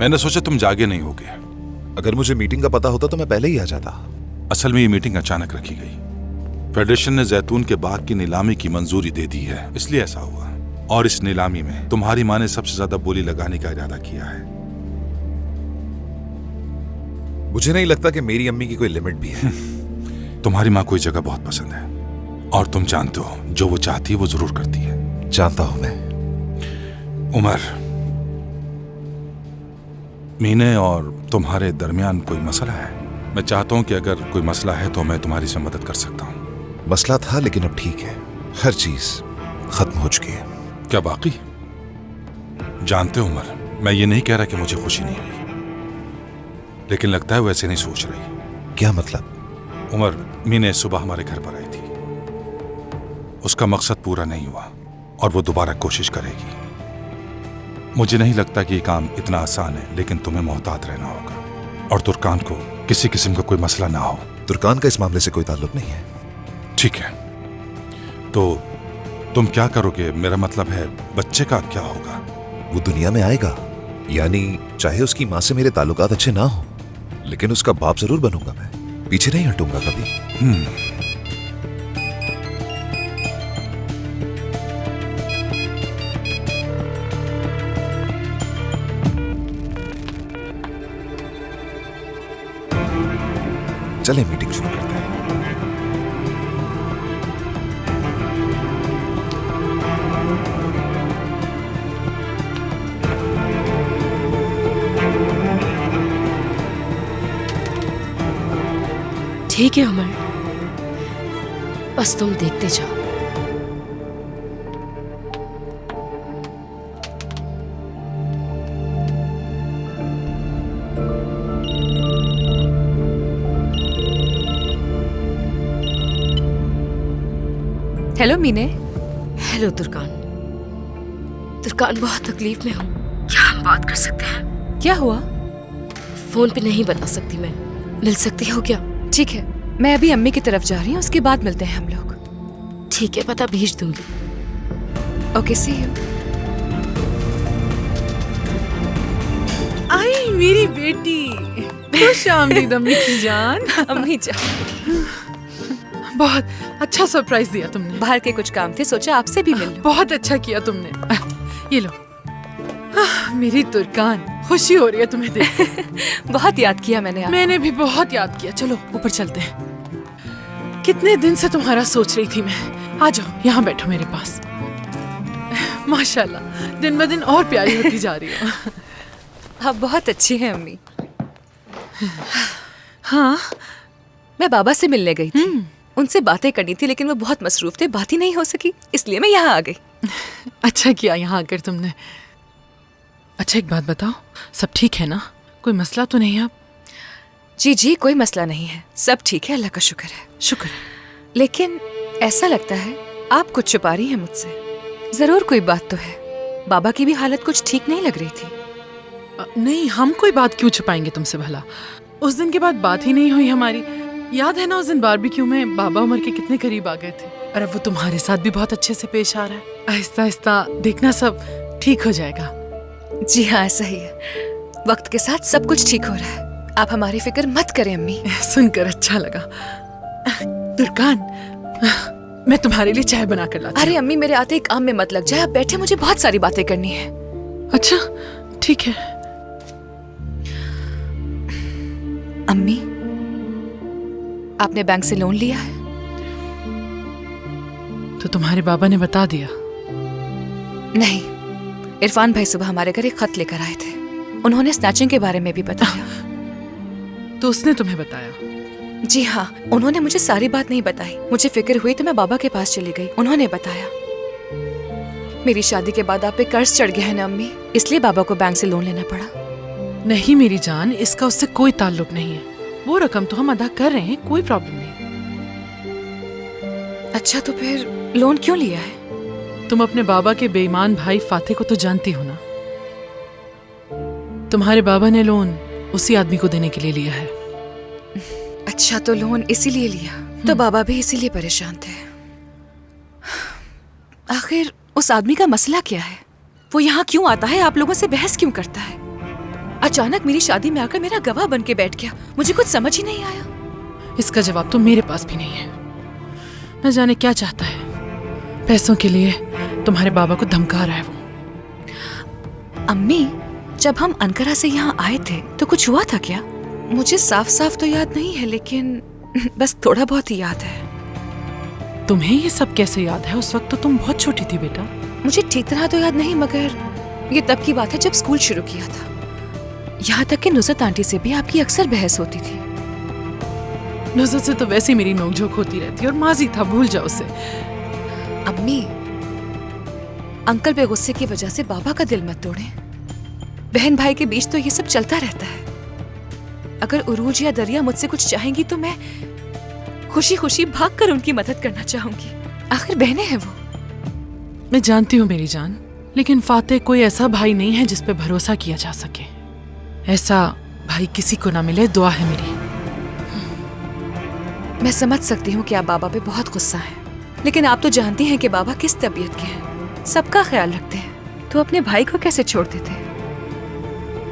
मैंने सोचा तुम जागे नहीं होगे। अगर मुझे मीटिंग का पता होता तो मैं पहले ही आ जाता। असल में ये मीटिंग अचानक रखी गई। फेडरेशन ने जैतून के बाग की नीलामी की मंजूरी दे दी है, इसलिए ऐसा हुआ। और इस नीलामी में तुम्हारी माँ ने सबसे ज्यादा बोली लगाने का इरादा किया है। मुझे नहीं लगता कि मेरी अम्मी की कोई लिमिट भी है। तुम्हारी माँ को ये जगह बहुत पसंद है और तुम जानते हो जो वो चाहती है वो जरूर करती है। जानता हूं मैं। उमर, मीने और तुम्हारे दरमियान कोई मसला है? मैं चाहता हूं कि अगर कोई मसला है तो मैं तुम्हारी से मदद कर सकता हूं। मसला था लेकिन अब ठीक है, हर चीज खत्म हो चुकी है। क्या बाकी? जानते हो उमर, मैं ये नहीं कह रहा कि मुझे खुशी नहीं हुई, लेकिन लगता है वो ऐसे नहीं सोच रही। क्या मतलब? उमर, मीने सुबह हमारे घर पर आई थी। उसका मकसद पूरा नहीं हुआ और वो दोबारा कोशिश करेगी। मुझे नहीं लगता कि ये काम इतना आसान है, लेकिन तुम्हें मोहतात रहना होगा और तुर्कान को किसी किस्म का कोई मसला ना हो। तुर्कान का इस मामले से कोई ताल्लुक नहीं है। ठीक है, तो तुम क्या करोगे? मेरा मतलब है बच्चे का क्या होगा? वो दुनिया में आएगा, यानी चाहे उसकी माँ से मेरे ताल्लुकात अच्छे ना हो, लेकिन उसका बाप जरूर बनूंगा। मैं पीछे नहीं हटूंगा कभी। चले मीटिंग शुरू करते हैं। ठीक है उमर, बस तुम देखते जाओ। हेलो मीने। हेलो तुर्कान। तुर्कान, बहुत तकलीफ में हूँ। क्या हम बात कर सकते हैं? क्या हुआ? फोन पे नहीं बता सकती मैं। मिल सकती हो क्या? ठीक है, मैं अभी अम्मी की तरफ जा रही हूँ, उसके बाद मिलते हैं हम लोग। ठीक है, पता भेज दूंगी। Okay, C you. आई मेरी बेटी, खुश आमदीद अम्मी की जान। अम्मी जान, बहुत अच्छा सरप्राइज दिया तुमने। बाहर के कुछ काम थे, सोचा आपसे भी मिल लूं। बहुत अच्छा किया तुमने। ये लो। मेरी तुर्कान, खुशी हो रही है तुम्हें देख के। बहुत याद किया मैंने आपको। मैंने भी बहुत याद किया। चलो ऊपर चलते हैं। कितने दिन से तुम्हारा सोच रही थी मैं। आ जाओ, यहाँ बैठो मेरे पास। माशाल्लाह, दिन ब दिन और प्यारी होती जा रही हो। आप बहुत अच्छी हैं अम्मी। हाँ, मैं बाबा से मिलने गई थी। उनसे बातें करनी थी, लेकिन वो बहुत मसरूफ थे, बात ही नहीं हो सकी, इसलिए मैं यहाँ आ गई। अच्छा किया यहाँ आकर तुमने। अच्छा, एक बात बताओ, सब ठीक है ना? कोई मसला तो नहीं है? आप? जी जी, कोई मसला नहीं है, सब ठीक है, अल्लाह का शुक्र है। शुक्र है। लेकिन ऐसा लगता है आप कुछ छुपा रही हैं मुझसे। जरूर कोई बात तो है। बाबा की भी हालत कुछ ठीक नहीं लग रही थी। नहीं, हम कोई बात क्यों छुपाएंगे तुमसे भला? उस दिन के बाद बात ही नहीं हुई हमारी। याद है ना उस दिन बारबेक्यू में बाबा उमर के कितने करीब आ गए थे, और अब वो तुम्हारे साथ भी बहुत अच्छे से पेश आ रहा है। आहिस्ता आहिस्ता देखना सब ठीक हो जाएगा। जी हाँ, ऐसा ही है। वक्त के साथ सब कुछ ठीक हो रहा है, आप हमारी फिक्र मत करें अम्मी। सुनकर अच्छा लगा। तुर्कान, मैं तुम्हारे लिए चाय बना कर लाती हूँ। अरे अम्मी, मेरे आते ही काम में मत लग जाए, आप बैठे, मुझे बहुत सारी बातें करनी है। अच्छा ठीक है। अम्मी, आपने बैंक से लोन लिया है? तो तुम्हारे बाबा ने बता दिया? नहीं, इरफान भाई सुबह हमारे घर एक खत लेकर आए थे। उन्होंने स्नैचिंग के बारे में भी बताया। तो उसने तुम्हें बताया? जी हाँ, उन्होंने मुझे सारी बात नहीं बताई। मुझे फिक्र हुई तो मैं बाबा के पास चली गई, उन्होंने बताया। मेरी शादी के बाद आप पे कर्ज चढ़ गया है ना अम्मी, इसलिए बाबा को बैंक से लोन लेना पड़ा। नहीं मेरी जान, इसका उससे कोई ताल्लुक नहीं है। वो रकम तो हम अदा कर रहे हैं, कोई प्रॉब्लम नहीं। अच्छा, तो फिर लोन क्यों लिया है? तुम अपने बाबा के बेईमान भाई फातिह को तो जानती हो ना? तुम्हारे बाबा ने लोन उसी आदमी को देने के लिए लिया है। अच्छा, तो लोन इसीलिए लिया, तो बाबा भी इसीलिए परेशान थे। आखिर उस आदमी का मसला क्या है? वो यहाँ क्यों आता है, आप लोगों से बहस क्यों करता है? अचानक मेरी शादी में आकर मेरा गवाह बन के बैठ गया। मुझे कुछ समझ ही नहीं आया। इसका जवाब तो मेरे पास भी नहीं है। न जाने क्या चाहता है। पैसों के लिए तुम्हारे बाबा को धमका रहा है वो। अम्मी, जब हम अनकरा से यहाँ आए थे तो कुछ हुआ था क्या? मुझे साफ साफ तो याद नहीं है, लेकिन बस थोड़ा बहुत ही याद है। तुम्हें ये सब कैसे याद है? उस वक्त तो तुम बहुत छोटी थी बेटा। मुझे ठीक तरह तो याद नहीं, मगर ये तब की बात है जब स्कूल शुरू किया था। यहाँ तक कि नुसरत आंटी से भी आपकी अक्सर बहस होती थी। नुसरत से तो वैसे ही मेरी नोकझोंक होती रहती और माजी था, भूल जाओ उसे। अम्मी, अंकल पे गुस्से की वजह से बाबा का दिल मत तोड़ें। बहन भाई के बीच तो ये सब चलता रहता है। अगर उरूज या दरिया मुझसे कुछ चाहेंगी तो मैं खुशी खुशी भाग कर उनकी मदद करना चाहूंगी। आखिर बहनें हैं वो। मैं जानती हूँ मेरी जान, लेकिन फातेह कोई ऐसा भाई नहीं है जिस पे भरोसा किया जा सके। ऐसा भाई किसी को ना मिले, दुआ है मेरी। मैं समझ सकती हूँ कि आप बाबा पे बहुत गुस्सा हैं, लेकिन आप तो जानती हैं कि बाबा किस तबीयत के हैं। सबका ख्याल रखते हैं, तो अपने भाई को कैसे छोड़ देते?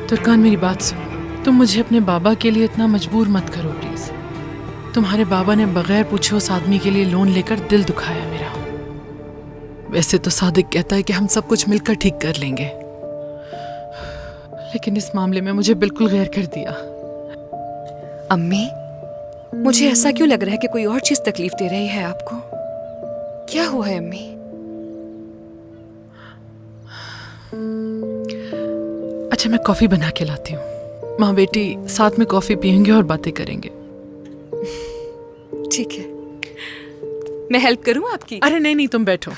तुर्कान, मेरी बात सुनो। तुम मुझे अपने बाबा के लिए इतना मजबूर मत करो प्लीज। तुम्हारे बाबा ने बगैर पूछे उस आदमी के लिए लोन लेकर दिल दुखाया मेरा। वैसे तो सादिक कहता है कि हम सब कुछ मिलकर ठीक कर लेंगे, लेकिन इस मामले में मुझे बिल्कुल गैर कर दिया। अम्मी, मुझे ऐसा क्यों लग रहा है कि कोई और चीज तकलीफ दे रही है आपको? क्या हुआ है अम्मी? अच्छा, मैं कॉफी बना के लाती हूँ। माँ बेटी साथ में कॉफी पियेंगे और बातें करेंगे। ठीक है, मैं हेल्प करूँ आपकी? अरे नहीं नहीं, तुम बैठो।